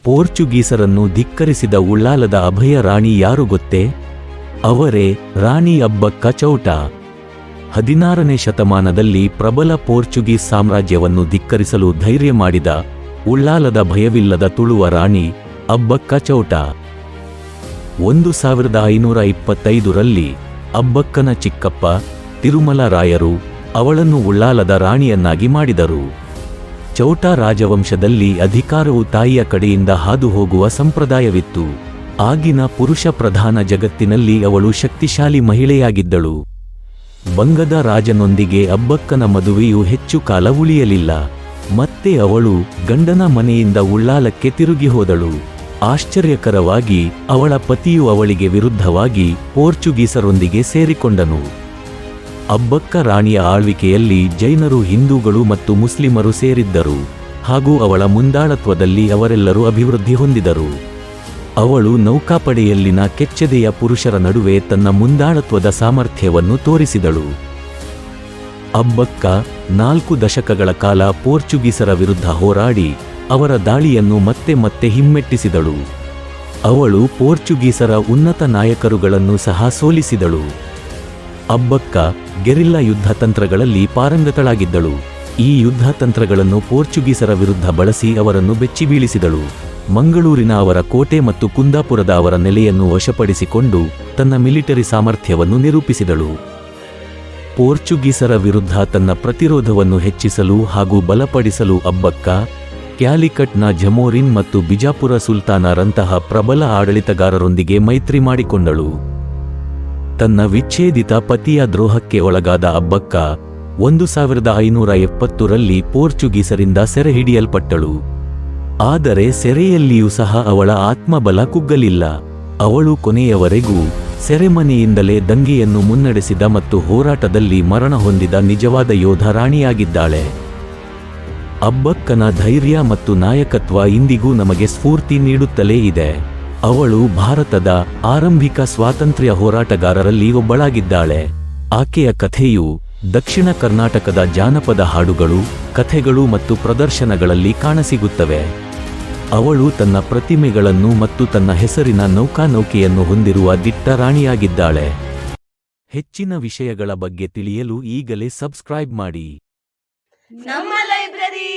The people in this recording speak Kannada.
ಪೋರ್ಚುಗೀಸರನ್ನು ಧಿಕ್ಕರಿಸಿದ ಉಳ್ಳಾಲದ ಅಭಯ ರಾಣಿ ಯಾರು ಗೊತ್ತೇ? ಅವರೇ ರಾಣಿ ಅಬ್ಬಕ್ಕ ಚೌಟ. 16ನೇ ಶತಮಾನದಲ್ಲಿ ಪ್ರಬಲ ಪೋರ್ಚುಗೀಸ್ ಸಾಮ್ರಾಜ್ಯವನ್ನು ಧಿಕ್ಕರಿಸಲು ಧೈರ್ಯ ಮಾಡಿದ ಉಳ್ಳಾಲದ ಭಯವಿಲ್ಲದ ತುಳುವ ರಾಣಿ ಅಬ್ಬಕ್ಕ ಚೌಟ. 1525ರಲ್ಲಿ ಅಬ್ಬಕ್ಕನ ಚಿಕ್ಕಪ್ಪ ತಿರುಮಲ ರಾಯರು ಅವಳನ್ನು ಉಳ್ಳಾಲದ ರಾಣಿಯನ್ನಾಗಿ ಮಾಡಿದರು. ಚೌಟ ರಾಜವಂಶದಲ್ಲಿ ಅಧಿಕಾರವು ತಾಯಿಯ ಕಡೆಯಿಂದ ಹಾದು ಹೋಗುವ ಸಂಪ್ರದಾಯವಿತ್ತು. ಆಗಿನ ಪುರುಷ ಪ್ರಧಾನ ಜಗತ್ತಿನಲ್ಲಿ ಅವಳು ಶಕ್ತಿಶಾಲಿ ಮಹಿಳೆಯಾಗಿದ್ದಳು. ಬಂಗದ ರಾಜನೊಂದಿಗೆ ಅಬ್ಬಕ್ಕನ ಮದುವೆಯು ಹೆಚ್ಚು ಕಾಲ ಉಳಿಯಲಿಲ್ಲ. ಮತ್ತೆ ಅವಳು ಗಂಡನ ಮನೆಯಿಂದ ಉಳ್ಳಾಲಕ್ಕೆ ತಿರುಗಿ ಹೋದಳು. ಆಶ್ಚರ್ಯಕರವಾಗಿ ಅವಳ ಪತಿಯು ಅವಳಿಗೆ ವಿರುದ್ಧವಾಗಿ ಪೋರ್ಚುಗೀಸರೊಂದಿಗೆ ಸೇರಿಕೊಂಡನು. ಅಬ್ಬಕ್ಕ ರಾಣಿಯ ಆಳ್ವಿಕೆಯಲ್ಲಿ ಜೈನರು, ಹಿಂದೂಗಳು ಮತ್ತು ಮುಸ್ಲಿಮರು ಸೇರಿದ್ದರು, ಹಾಗೂ ಅವಳ ಮುಂದಾಳತ್ವದಲ್ಲಿ ಅವರೆಲ್ಲರೂ ಅಭಿವೃದ್ಧಿ ಹೊಂದಿದರು. ಅವಳು ನೌಕಾಪಡೆಯಲ್ಲಿನ ಕೆಚ್ಚೆದೆಯ ಪುರುಷರ ನಡುವೆ ತನ್ನ ಮುಂದಾಳತ್ವದ ಸಾಮರ್ಥ್ಯವನ್ನು ತೋರಿಸಿದಳು. ಅಬ್ಬಕ್ಕ 4 ದಶಕಗಳ ಕಾಲ ಪೋರ್ಚುಗೀಸರ ವಿರುದ್ಧ ಹೋರಾಡಿ ಅವರ ದಾಳಿಯನ್ನು ಮತ್ತೆ ಮತ್ತೆ ಹಿಮ್ಮೆಟ್ಟಿಸಿದಳು. ಅವಳು ಪೋರ್ಚುಗೀಸರ ಉನ್ನತ ನಾಯಕರುಗಳನ್ನು ಸಹ ಸೋಲಿಸಿದಳು. ಅಬ್ಬಕ್ಕ ಗೆರಿಲ್ಲಾ ಯುದ್ಧ ತಂತ್ರಗಳಲ್ಲಿ ಪಾರಂಗತಳಾಗಿದ್ದಳು. ಈ ಯುದ್ಧ ತಂತ್ರಗಳನ್ನು ಪೋರ್ಚುಗೀಸರ ವಿರುದ್ಧ ಬಳಸಿ ಅವರನ್ನು ಬೆಚ್ಚಿಬೀಳಿಸಿದಳು. ಮಂಗಳೂರಿನ ಅವರ ಕೋಟೆ ಮತ್ತು ಕುಂದಾಪುರದ ಅವರ ನೆಲೆಯನ್ನು ವಶಪಡಿಸಿಕೊಂಡು ತನ್ನ ಮಿಲಿಟರಿ ಸಾಮರ್ಥ್ಯವನ್ನು ನಿರೂಪಿಸಿದಳು. ಪೋರ್ಚುಗೀಸರ ವಿರುದ್ಧ ತನ್ನ ಪ್ರತಿರೋಧವನ್ನು ಹೆಚ್ಚಿಸಲು ಹಾಗೂ ಬಲಪಡಿಸಲು ಅಬ್ಬಕ್ಕ ಕ್ಯಾಲಿಕಟ್ನ ಜಮೋರಿನ್ ಮತ್ತು ಬಿಜಾಪುರ ಸುಲ್ತಾನರಂತಹ ಪ್ರಬಲ ಆಡಳಿತಗಾರರೊಂದಿಗೆ ಮೈತ್ರಿ ಮಾಡಿಕೊಂಡಳು. ತನ್ನ ವಿಚ್ಛೇದಿತ ಪತಿಯ ದ್ರೋಹಕ್ಕೆ ಒಳಗಾದ ಅಬ್ಬಕ್ಕ 1570ರಲ್ಲಿ ಪೋರ್ಚುಗೀಸರಿಂದ ಸೆರೆಹಿಡಿಯಲ್ಪಟ್ಟಳು. ಆದರೆ ಸೆರೆಯಲ್ಲಿಯೂ ಸಹ ಅವಳ ಆತ್ಮಬಲ ಕುಗ್ಗಲಿಲ್ಲ. ಅವಳು ಕೊನೆಯವರೆಗೂ ಸೆರೆಮನೆಯಿಂದಲೇ ದಂಗೆಯನ್ನು ಮುನ್ನಡೆಸಿದ ಮತ್ತು ಹೋರಾಟದಲ್ಲಿ ಮರಣ ಹೊಂದಿದ ನಿಜವಾದ ಯೋಧ ರಾಣಿಯಾಗಿದ್ದಾಳೆ. ಅಬ್ಬಕ್ಕನ ಧೈರ್ಯ ಮತ್ತು ನಾಯಕತ್ವ ಇಂದಿಗೂ ನಮಗೆ ಸ್ಫೂರ್ತಿ ನೀಡುತ್ತಲೇ ಇದೆ. ಅವಳು ಭಾರತದ ಆರಂಭಿಕ ಸ್ವಾತಂತ್ರ್ಯ ಹೋರಾಟಗಾರರಲ್ಲಿ ಒಬ್ಬಳಾಗಿದ್ದಾಳೆ. ಆಕೆಯ ಕಥೆಯು ದಕ್ಷಿಣ ಕರ್ನಾಟಕದ ಜಾನಪದ ಹಾಡುಗಳು, ಕಥೆಗಳು ಮತ್ತು ಪ್ರದರ್ಶನಗಳಲ್ಲಿ ಕಾಣಸಿಗುತ್ತವೆ. ಅವಳು ತನ್ನ ಪ್ರತಿಮೆಗಳನ್ನು ಮತ್ತು ತನ್ನ ಹೆಸರಿನ ನೌಕೆಯನ್ನು ಹೊಂದಿರುವ ದಿಟ್ಟ ರಾಣಿಯಾಗಿದ್ದಾಳೆ. ಹೆಚ್ಚಿನ ವಿಷಯಗಳ ಬಗ್ಗೆ ತಿಳಿಯಲು ಈಗಲೇ ಸಬ್ಸ್ಕ್ರೈಬ್ ಮಾಡಿ ನಮ್ಮ ಲೈಬ್ರರಿ.